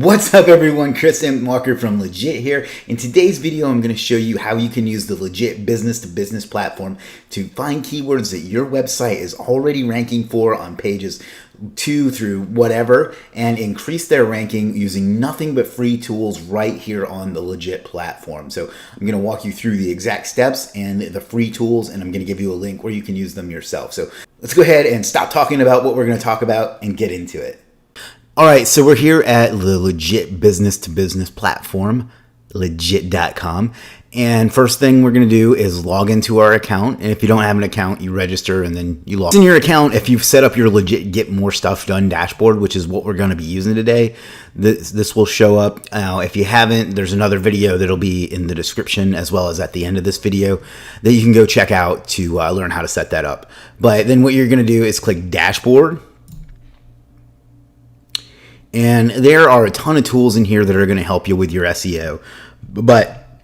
What's up everyone, Chris and Walker from Legiit here. In today's video, I'm going to show you how you can use the Legiit business-to-business platform to find keywords that your website is already ranking for on pages 2 through whatever and increase their ranking using nothing but free tools right here on the Legiit platform. So I'm going to walk you through the exact steps and the free tools, and I'm going to give you a link where you can use them yourself. So let's go ahead and stop talking about what we're going to talk about and get into it. All right, so we're here at the Legiit business-to-business platform, Legiit.com. And first thing we're going to do is log into our account. And if you don't have an account, you register and then you log in your account. If you've set up your Legiit Get More Stuff Done dashboard, which is what we're going to be using today, this will show up. Now, if you haven't, there's another video that'll be in the description as well as at the end of this video that you can go check out to learn how to set that up. But then what you're going to do is click Dashboard. And there are a ton of tools in here that are going to help you with your SEO. But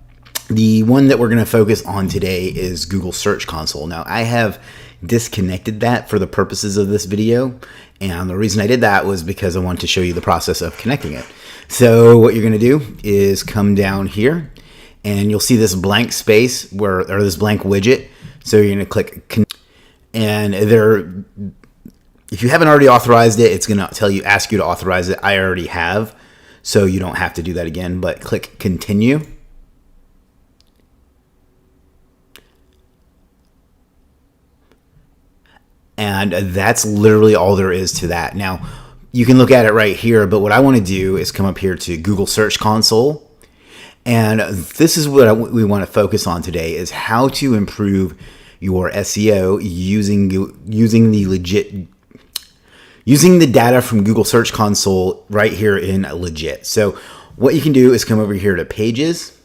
the one that we're going to focus on today is Google Search Console. Now, I have disconnected that for the purposes of this video. And the reason I did that was because I wanted to show you the process of connecting it. So what you're going to do is come down here and you'll see this blank space or this blank widget. So you're going to click connect, and if you haven't already authorized it, it's going to ask you to authorize it. I already have, so you don't have to do that again, but click continue. And that's literally all there is to that. Now, you can look at it right here, but what I want to do is come up here to Google Search Console. And this is what we want to focus on today, is how to improve your SEO using the data from Google Search Console right here in Legiit. So what you can do is come over here to Pages,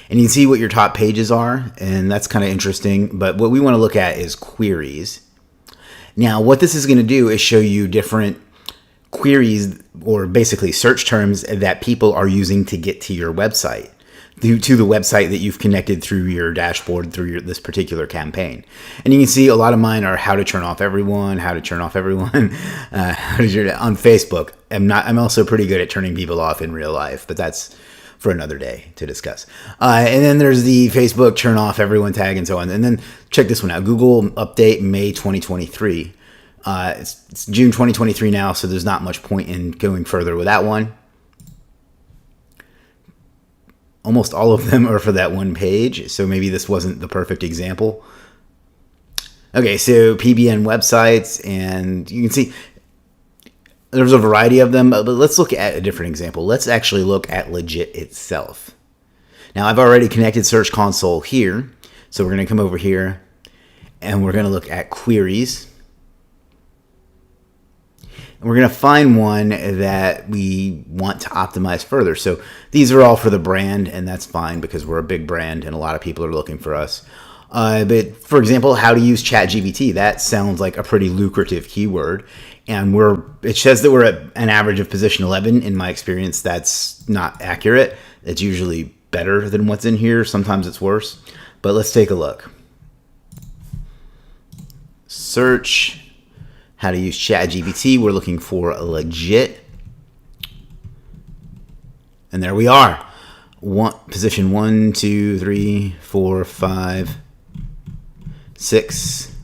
and you can see what your top pages are, and that's kind of interesting. But what we want to look at is queries. Now, what this is going to do is show you different queries, or basically search terms, that people are using to get to your website, to the website that you've connected through your dashboard through this particular campaign. And you can see a lot of mine are how to turn off everyone, how to turn off everyone, on Facebook. I'm also pretty good at turning people off in real life, but that's for another day to discuss. And then there's the Facebook turn off everyone tag and so on. And then check this one out, Google update May 2023. It's June 2023 now, so there's not much point in going further with that one. Almost all of them are for that one page, so maybe this wasn't the perfect example. Okay, so PBN websites, and you can see there's a variety of them, but let's look at a different example. Let's actually look at Legiit itself. Now, I've already connected Search Console here, so we're going to come over here, and we're going to look at queries. We're going to find one that we want to optimize further. So these are all for the brand, and that's fine because we're a big brand and a lot of people are looking for us. But for example, how to use ChatGPT, that sounds like a pretty lucrative keyword. And it says that we're at an average of position 11. In my experience, that's not accurate. It's usually better than what's in here. Sometimes it's worse. But let's take a look. Search. How to use ChatGPT. We're looking for Legiit. And there we are. Position 1, 2, 3, 4, 5, 6,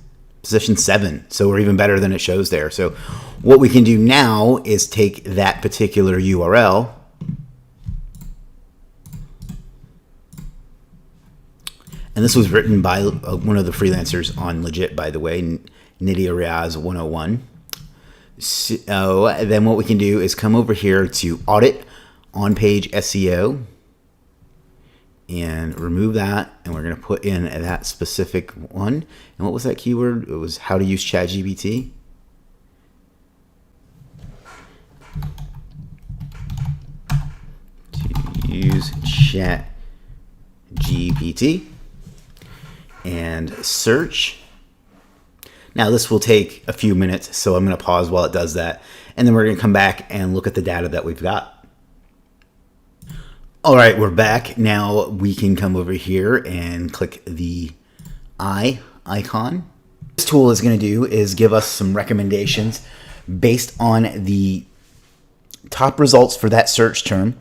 position 7. So we're even better than it shows there. So what we can do now is take that particular URL and this was written by one of the freelancers on Legiit, by the way, Nitty Riaz 101. So then what we can do is come over here to Audit On Page SEO and remove that, and we're going to put in that specific one. And what was that keyword? It was how to use ChatGPT. To use ChatGPT and search. Now this will take a few minutes, so I'm going to pause while it does that, and then we're going to come back and look at the data that we've got. All right, we're back. Now we can come over here and click the eye icon. This tool is going to do is give us some recommendations based on the top results for that search term.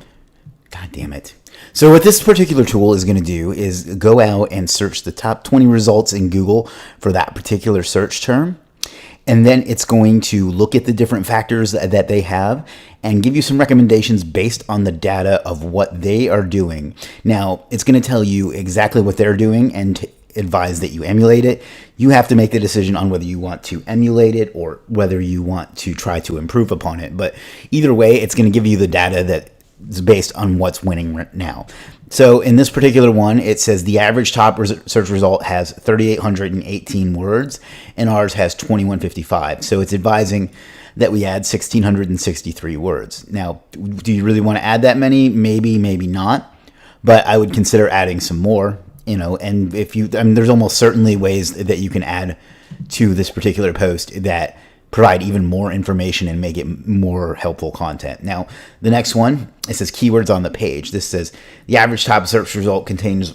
God damn it. So what this particular tool is going to do is go out and search the top 20 results in Google for that particular search term. And then it's going to look at the different factors that they have and give you some recommendations based on the data of what they are doing. Now, it's going to tell you exactly what they're doing and advise that you emulate it. You have to make the decision on whether you want to emulate it or whether you want to try to improve upon it. But either way, it's going to give you the data that is based on what's winning right now. So in this particular one, it says the average top search result has 3,818 words, and ours has 2,155. So it's advising that we add 1,663 words. Now, do you really want to add that many? Maybe, maybe not. But I would consider adding some more. And if you, there's almost certainly ways that you can add to this particular post that provide even more information and make it more helpful content. Now, the next one, it says keywords on the page. This says the average top search result contains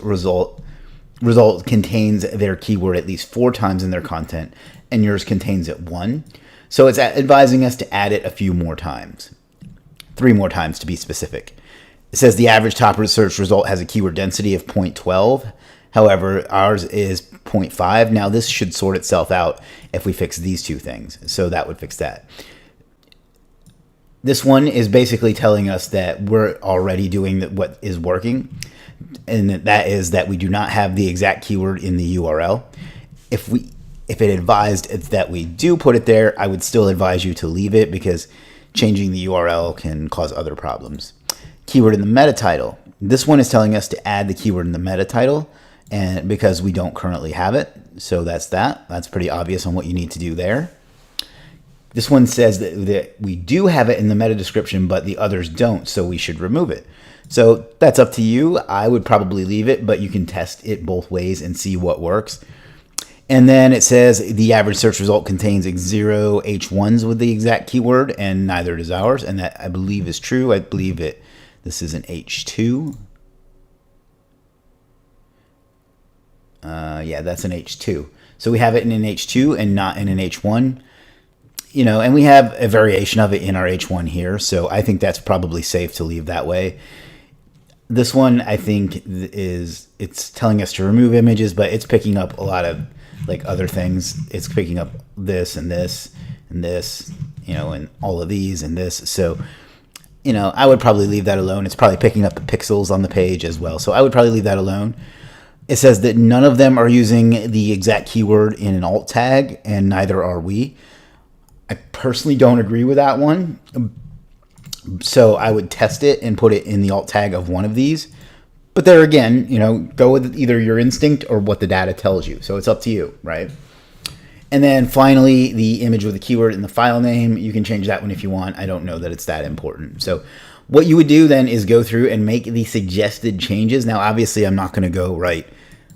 their keyword at least 4 times in their content, and yours contains it 1. So it's advising us to add it a few more times, 3 more times to be specific. It says the average top search result has a keyword density of 0.12. However, ours is 0.5. Now, this should sort itself out if we fix these 2 things. So that would fix that. This one is basically telling us that we're already doing what is working. And that is that we do not have the exact keyword in the URL. If it advised that we do put it there, I would still advise you to leave it because changing the URL can cause other problems. Keyword in the meta title. This one is telling us to add the keyword in the meta title, and because we don't currently have it. So that's that. That's pretty obvious on what you need to do there. This one says that we do have it in the meta description, but the others don't, so we should remove it. So that's up to you. I would probably leave it, but you can test it both ways and see what works. And then it says the average search result contains 0 H1s with the exact keyword, and neither does ours. And that I believe is true. I believe this is an H2. Yeah, that's an H2. So we have it in an H2 and not in an H1. And we have a variation of it in our H1 here. So I think that's probably safe to leave that way. This one, I think, it's telling us to remove images, but it's picking up a lot of other things. It's picking up this and this and this, and all of these and this. So, I would probably leave that alone. It's probably picking up the pixels on the page as well. So I would probably leave that alone. It says that none of them are using the exact keyword in an alt tag, and neither are we. I personally don't agree with that one. So I would test it and put it in the alt tag of one of these. But there again, go with either your instinct or what the data tells you. So it's up to you, right? And then finally, the image with the keyword in the file name. You can change that one if you want. I don't know that it's that important. So what you would do then is go through and make the suggested changes. Now, obviously, I'm not going to go write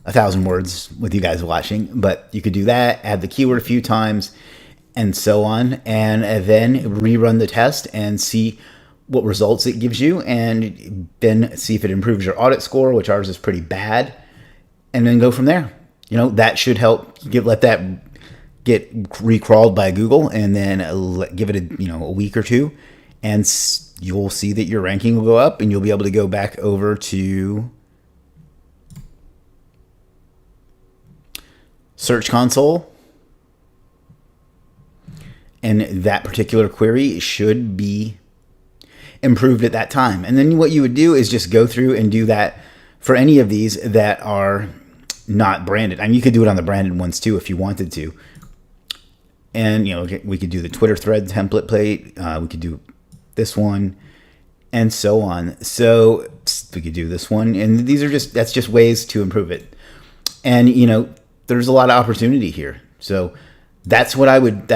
1,000 words with you guys watching, but you could do that, add the keyword a few times, and so on, and then rerun the test and see what results it gives you, and then see if it improves your audit score, which ours is pretty bad, and then go from there. That should help let that get recrawled by Google, and then give it a week or two, and you'll see that your ranking will go up, and you'll be able to go back over to Search Console, and that particular query should be improved at that time. And then what you would do is just go through and do that for any of these that are not branded. You could do it on the branded ones too if you wanted to. And we could do the Twitter thread template plate. We could do this one, and so on. So we could do this one, and that's just ways to improve it. And there's a lot of opportunity here. So that's what I would.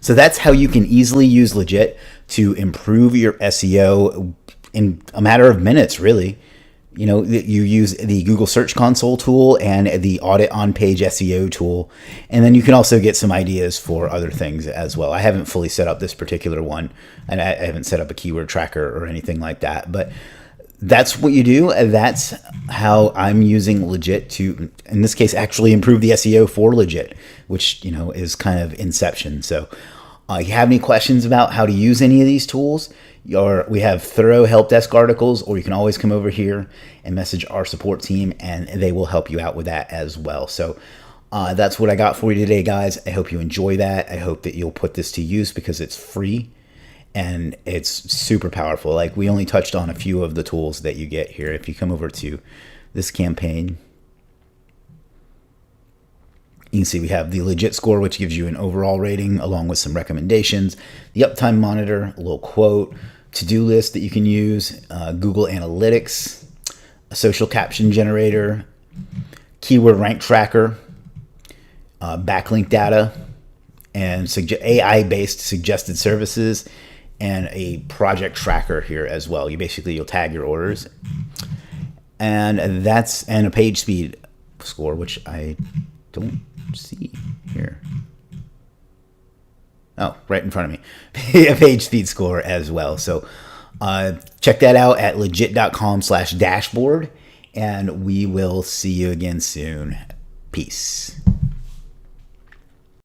So that's how you can easily use Legiit to improve your SEO in a matter of minutes, really. You use the Google Search Console tool and the Audit on-Page SEO tool. And then you can also get some ideas for other things as well. I haven't fully set up this particular one, and I haven't set up a keyword tracker or anything like that. But that's what you do. That's how I'm using Legiit to, in this case, actually improve the SEO for Legiit, which, is kind of inception. So If you have any questions about how to use any of these tools, we have thorough help desk articles, or you can always come over here and message our support team and they will help you out with that as well. So that's what I got for you today, guys. I hope you enjoy that. I hope that you'll put this to use because it's free and it's super powerful. Like, we only touched on a few of the tools that you get here. If you come over to this campaign, you can see we have the Legiit score, which gives you an overall rating along with some recommendations, the uptime monitor, a little quote, to-do list that you can use, Google Analytics, a social caption generator, keyword rank tracker, backlink data, and AI-based suggested services, and a project tracker here as well. You'll tag your orders, and a page speed score, which I don't see here. Oh, right in front of me. A page speed score as well. So check that out at legiit.com/dashboard, and we will see you again soon. Peace.